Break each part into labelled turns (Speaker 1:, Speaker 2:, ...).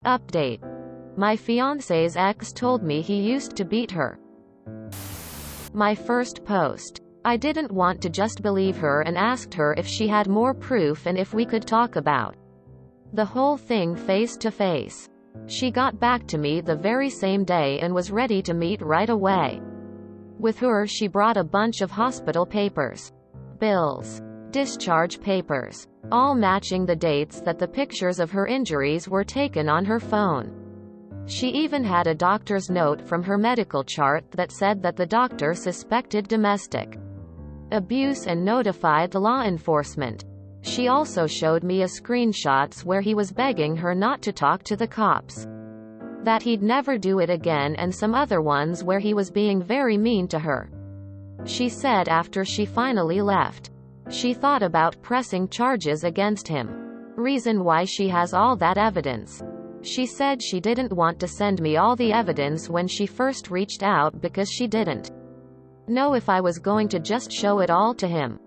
Speaker 1: Update. My fiancé's ex told me he used to beat her. My first post. I didn't want to just believe her and asked her if she had more proof and if we could talk about the whole thing face to face. She got back to me the very same day and was ready to meet right away. With her she brought a bunch of hospital papers, bills, discharge papers, all matching the dates that the pictures of her injuries were taken on her phone. She even had a doctor's note from her medical chart that said that the doctor suspected domestic abuse and notified the law enforcement. She also showed me a screenshots where he was begging her not to talk to the cops, that he'd never do it again, and some other ones where he was being very mean to her. She said after she finally left, she thought about pressing charges against him. Reason why she has all that evidence. She said she didn't want to send me all the evidence when she first reached out because she didn't know if I was going to just show it all to him.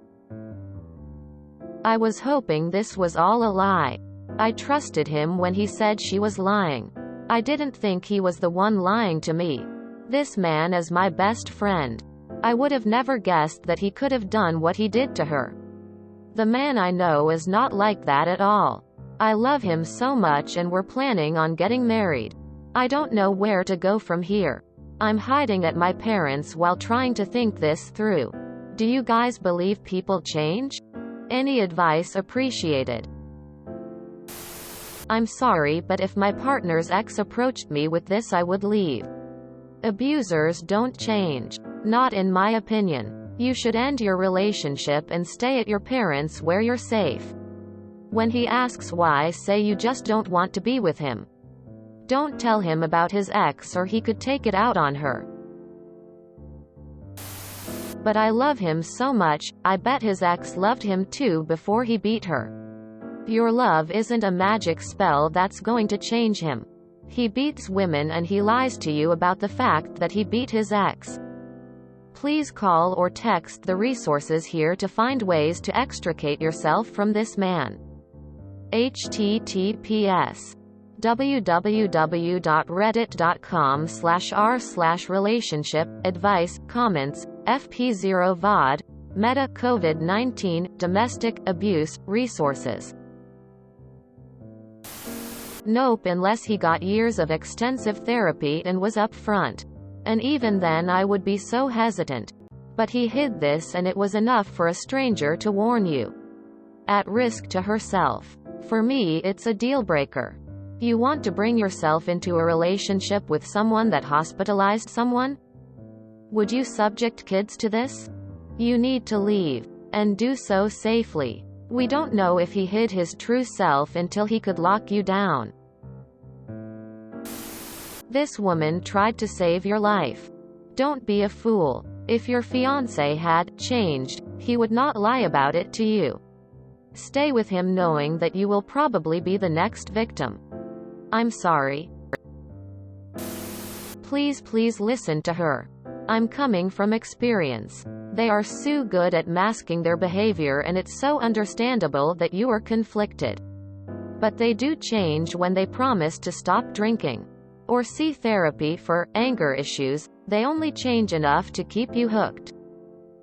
Speaker 1: I was hoping this was all a lie. I trusted him when he said she was lying. I didn't think he was the one lying to me. This man is my best friend. I would have never guessed that he could have done what he did to her. The man I know is not like that at all. I love him so much and we're planning on getting married. I don't know where to go from here. I'm hiding at my parents' while trying to think this through. Do you guys believe people change? Any advice appreciated. I'm sorry, but if my partner's ex approached me with this, I would leave. Abusers don't change. Not in my opinion. You should end your relationship and stay at your parents' where you're safe. When he asks why, say you just don't want to be with him. Don't tell him about his ex or he could take it out on her. But I love him so much, I bet his ex loved him too before he beat her. Your love isn't a magic spell that's going to change him. He beats women and he lies to you about the fact that he beat his ex. Please call or text the resources here to find ways to extricate yourself from this man. https www.reddit.com/r/relationship advice comments FP0 VOD Meta COVID-19 domestic abuse resources. Nope, unless he got years of extensive therapy and was upfront. And even then I would be so hesitant. But he hid this and it was enough for a stranger to warn you. At risk to herself. For me, it's a deal breaker. You want to bring yourself into a relationship with someone that hospitalized someone? Would you subject kids to this? You need to leave. And do so safely. We don't know if he hid his true self until he could lock you down. This woman tried to save your life. Don't be a fool. If your fiancé had changed, he would not lie about it to you. Stay with him knowing that you will probably be the next victim. I'm sorry. Please listen to her. I'm coming from experience. They are so good at masking their behavior and it's so understandable that you are conflicted. But they do change when they promise to stop drinking. Or see therapy for anger issues. They only change enough to keep you hooked.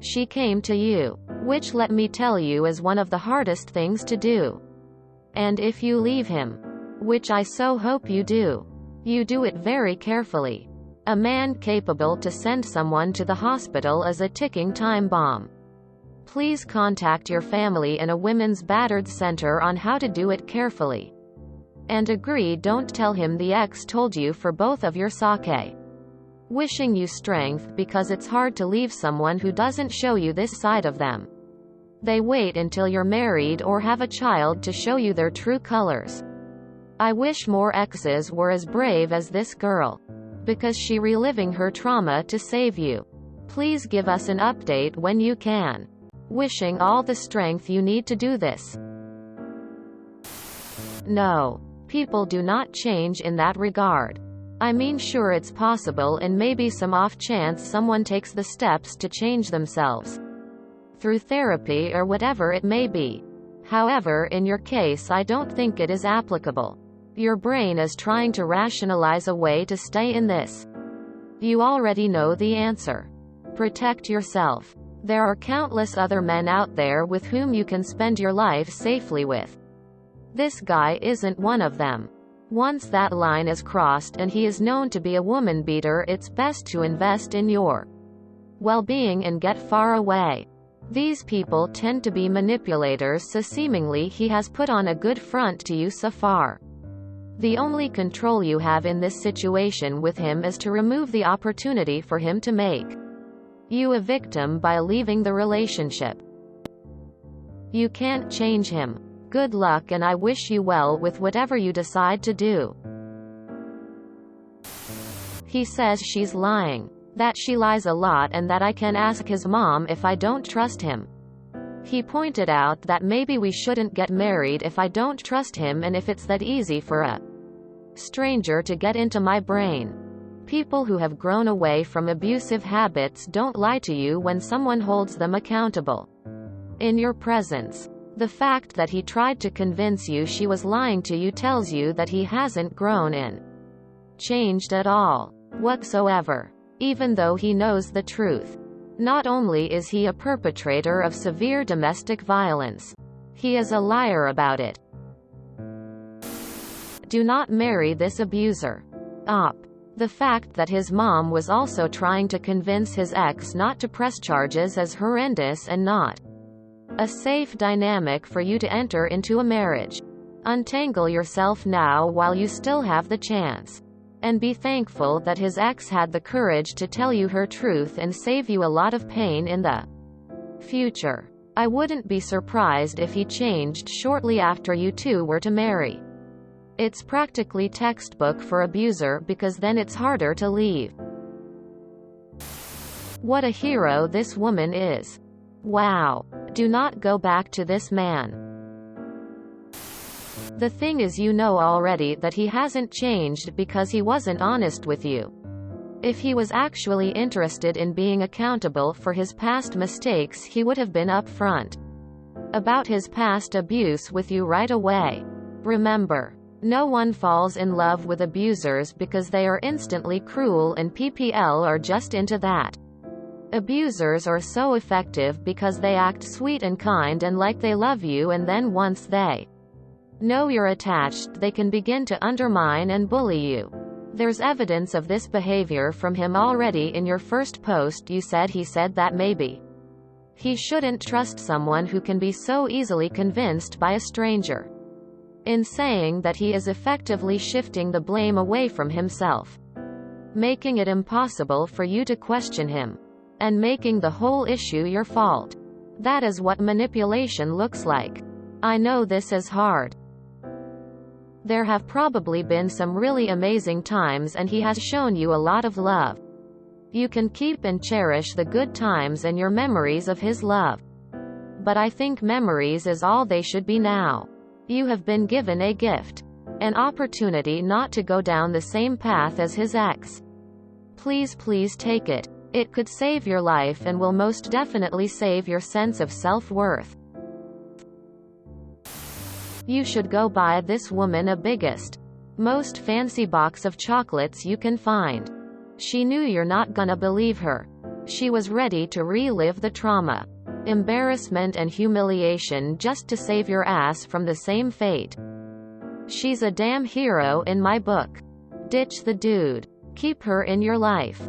Speaker 1: She came to you, which let me tell you is one of the hardest things to do. And if you leave him, which I so hope you do it very carefully. A man capable to send someone to the hospital is a ticking time bomb. Please contact your family and a women's battered center on how to do it carefully. And agree, don't tell him the ex told you for both of your sake. Wishing you strength because it's hard to leave someone who doesn't show you this side of them. They wait until you're married or have a child to show you their true colors. I wish more exes were as brave as this girl. Because she reliving her trauma to save you. Please give us an update when you can. Wishing all the strength you need to do this. No. People do not change in that regard. I mean, sure, it's possible and maybe some off chance someone takes the steps to change themselves. Through therapy or whatever it may be. However, in your case I don't think it is applicable. Your brain is trying to rationalize a way to stay in this. You already know the answer. Protect yourself. There are countless other men out there with whom you can spend your life safely with. This guy isn't one of them. Once that line is crossed and he is known to be a woman beater, it's best to invest in your well-being and get far away. These people tend to be manipulators, so seemingly he has put on a good front to you so far. The only control you have in this situation with him is to remove the opportunity for him to make you a victim by leaving the relationship. You can't change him. Good luck, and I wish you well with whatever you decide to do. He says she's lying. That she lies a lot and that I can ask his mom if I don't trust him. He pointed out that maybe we shouldn't get married if I don't trust him and if it's that easy for a stranger to get into my brain. People who have grown away from abusive habits don't lie to you when someone holds them accountable in your presence. The fact that he tried to convince you she was lying to you tells you that he hasn't grown and changed at all whatsoever. Even though he knows the truth. Not only is he a perpetrator of severe domestic violence, he is a liar about it. Do not marry this abuser. The fact that his mom was also trying to convince his ex not to press charges is horrendous and not a safe dynamic for you to enter into a marriage. Untangle yourself now while you still have the chance. And be thankful that his ex had the courage to tell you her truth and save you a lot of pain in the future. I wouldn't be surprised if he changed shortly after you two were to marry. It's practically textbook for abuser because then it's harder to leave. What a hero this woman is. Wow. Do not go back to this man. The thing is, you know already that he hasn't changed because he wasn't honest with you. If he was actually interested in being accountable for his past mistakes, he would have been upfront about his past abuse with you right away. Remember, no one falls in love with abusers because they are instantly cruel, and PPL are just into that. Abusers are so effective because they act sweet and kind and like they love you, and then once they know you're attached, they can begin to undermine and bully you. There's evidence of this behavior from him already. In your first post you said he said that maybe he shouldn't trust someone who can be so easily convinced by a stranger. In saying that, he is effectively shifting the blame away from himself, making it impossible for you to question him, and making the whole issue your fault. That is what manipulation looks like. I know this is hard. There have probably been some really amazing times and he has shown you a lot of love. You can keep and cherish the good times and your memories of his love. But I think memories is all they should be now. You have been given a gift. An opportunity not to go down the same path as his ex. Please take it. It could save your life and will most definitely save your sense of self-worth. You should go buy this woman a biggest, most fancy box of chocolates you can find. She knew you're not gonna believe her. She was ready to relive the trauma, embarrassment and humiliation just to save your ass from the same fate. She's a damn hero in my book. Ditch the dude. Keep her in your life.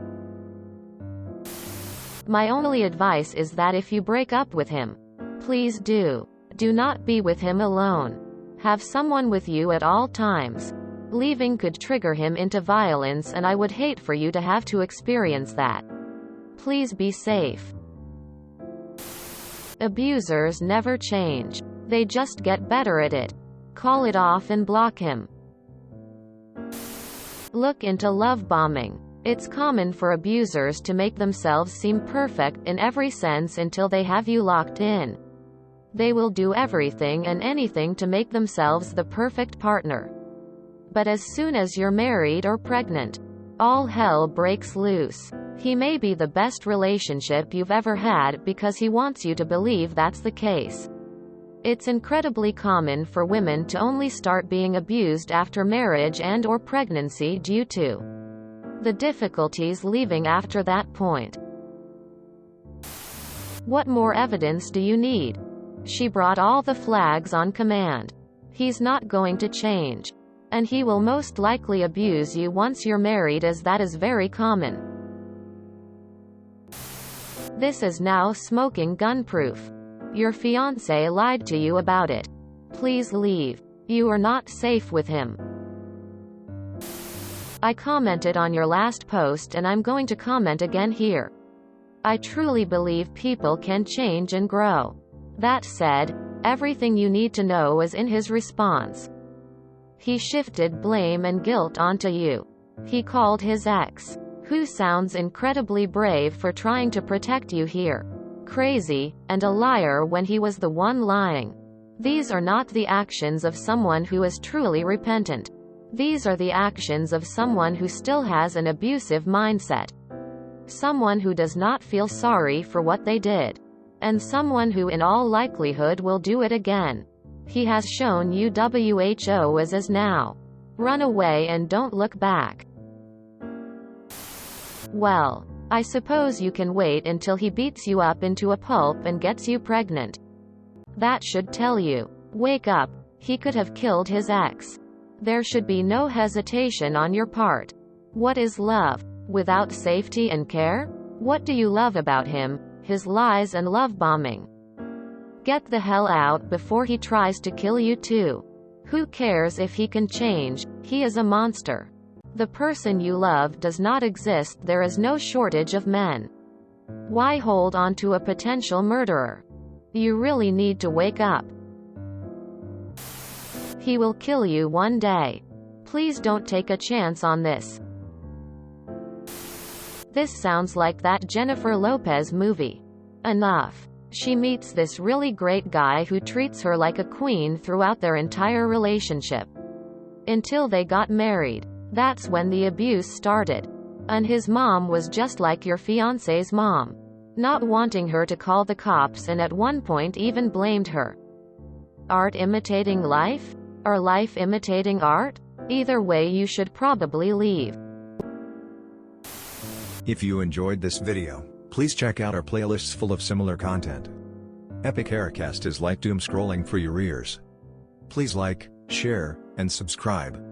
Speaker 1: My only advice is that if you break up with him, please do not be with him alone. Have someone with you at all times. Leaving could trigger him into violence, and I would hate for you to have to experience that. Please be safe. Abusers never change. They just get better at it. Call it off and block him. Look into love bombing. It's common for abusers to make themselves seem perfect in every sense until they have you locked in. They will do everything and anything to make themselves the perfect partner. But as soon as you're married or pregnant, all hell breaks loose. He may be the best relationship you've ever had because he wants you to believe that's the case. It's incredibly common for women to only start being abused after marriage and/or pregnancy due to the difficulties leaving after that point. What more evidence do you need? She brought all the flags on command. He's not going to change. And he will most likely abuse you once you're married, as that is very common. This is now smoking gun proof. Your fiancé lied to you about it. Please leave. You are not safe with him. I commented on your last post and I'm going to comment again here. I truly believe people can change and grow. That said, everything you need to know is in his response. He shifted blame and guilt onto you. He called his ex, who sounds incredibly brave for trying to protect you here, crazy, and a liar when he was the one lying. These are not the actions of someone who is truly repentant. These are the actions of someone who still has an abusive mindset. Someone who does not feel sorry for what they did. And someone who in all likelihood will do it again. He has shown you who is now. Run away and don't look back. Well, I suppose you can wait until he beats you up into a pulp and gets you pregnant. That should tell you. Wake up. He could have killed his ex. There should be no hesitation on your part. What is love without safety and care? What do you love about him? His lies and love bombing. Get the hell out before he tries to kill you too. Who cares if he can change? He is a monster. The person you love does not exist. There is no shortage of men. Why hold on to a potential murderer? You really need to wake up. He will kill you one day. Please don't take a chance on this. This sounds like that Jennifer Lopez movie. Enough. She meets this really great guy who treats her like a queen throughout their entire relationship. Until they got married. That's when the abuse started. And his mom was just like your fiancé's mom. Not wanting her to call the cops, and at one point even blamed her. Art imitating life? Or life imitating art? Either way, you should probably leave.
Speaker 2: If you enjoyed this video, please check out our playlists full of similar content. Epic Haircast is like doom scrolling for your ears. Please like, share, and subscribe.